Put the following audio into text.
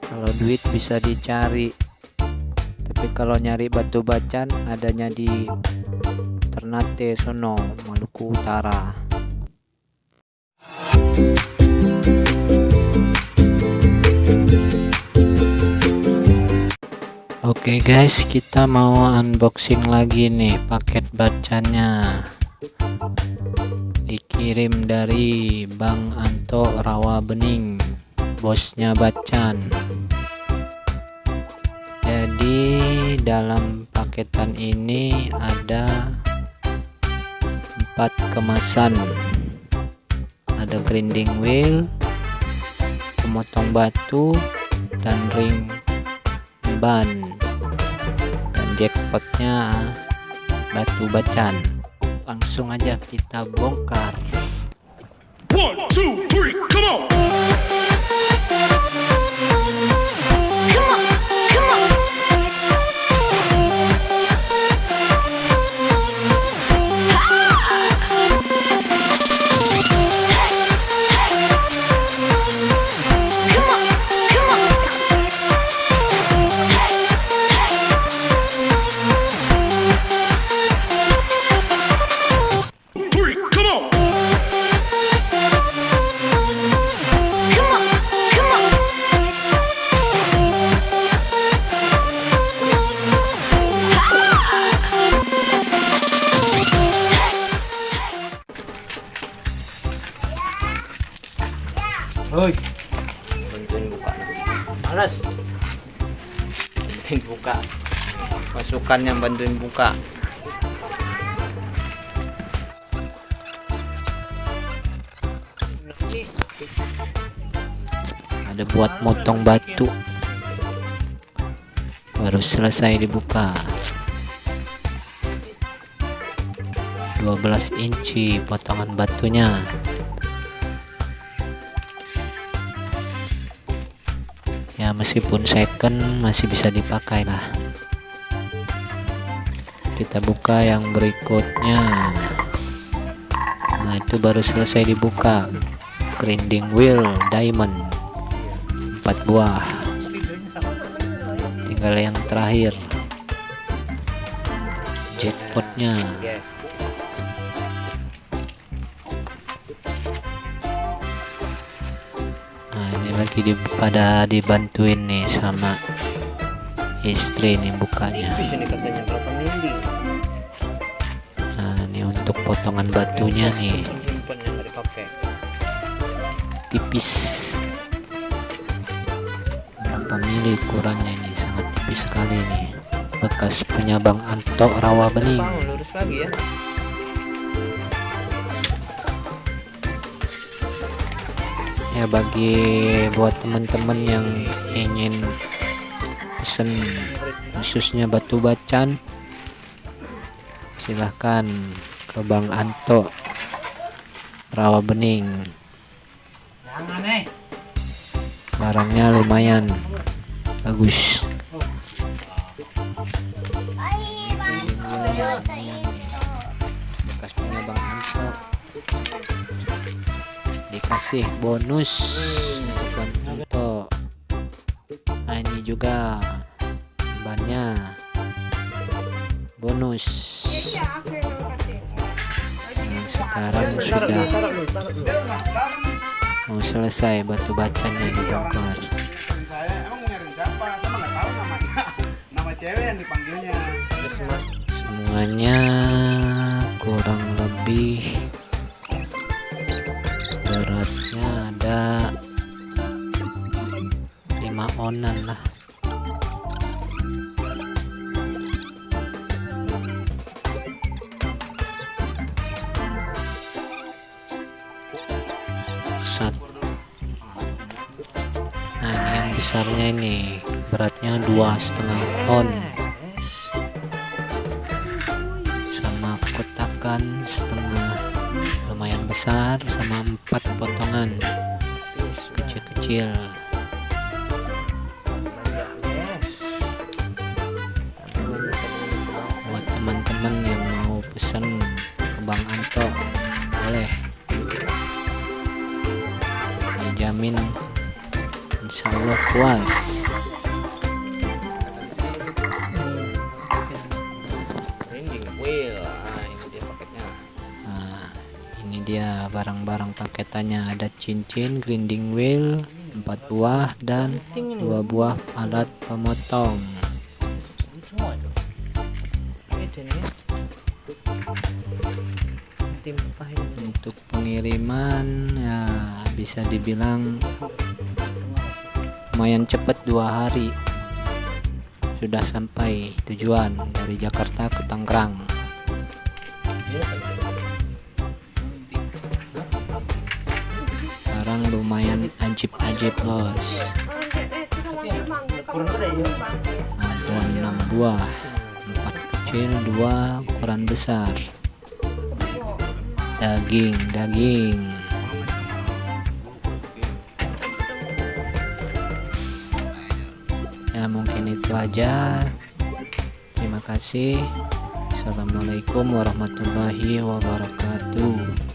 Kalau duit bisa dicari, tapi kalau nyari batu bacan adanya di Ternate sono, Maluku Utara. Oke guys, kita mau unboxing lagi nih paket bacannya. Dikirim dari Bang Anto Rawabening, bosnya bacan. Jadi dalam paketan ini ada 4 kemasan. Ada grinding wheel, pemotong batu, dan ring ban, dan jackpotnya batu bacan. Langsung aja kita bongkar. 1, 2, 3, come on! Hoi, bantuin buka. Malas. Bantuin buka. Pasukan yang bantuin buka. Ada buat motong batu. Baru selesai dibuka. 12 inci potongan batunya. Ya meskipun second masih bisa dipakai lah. Kita buka yang berikutnya. Nah itu baru selesai dibuka. Grinding wheel diamond 4 buah. Tinggal yang terakhir, jackpotnya. Nah ini lagi pada dibantuin nih sama istri nih bukanya. Nah ini untuk potongan batunya nih, tipis. Berapa mili kurangnya ini, sangat tipis sekali nih. Bekas punya Bang Anto Rawabening. Lurus lagi ya. Ya bagi buat teman-teman yang ingin pesen khususnya batu bacan, silahkan ke Bang Anto Rawabening. Barangnya lumayan bagus. Bekas punya Bang Anto, dikasih bonus Bang Anto. Nah ini juga bannya bonus. Nah sekarang sudah mau selesai batu bacannya dibongkar. Semuanya kurang lebih beratnya ada 5 onan lah. Nah ini yang besarnya ini beratnya 2,5 on, sama kotakan setengah lumayan besar, sama 4 potongan kecil-kecil. Buat teman-teman yang mau pesan ke Bang Anto, boleh, dijamin insya Allah puas. dia barang-barang paketannya. Ada cincin, grinding wheel 4 buah dan 2 buah alat pemotong. Untuk pengiriman ya bisa dibilang lumayan cepat, 2 hari sudah sampai tujuan dari Jakarta ke Tangerang. Sekarang lumayan ajib-ajib bos. Ada 6 buah, 4 kecil, 2 ukuran besar. Daging ya, mungkin itu aja. Terima kasih. Assalamualaikum warahmatullahi wabarakatuh.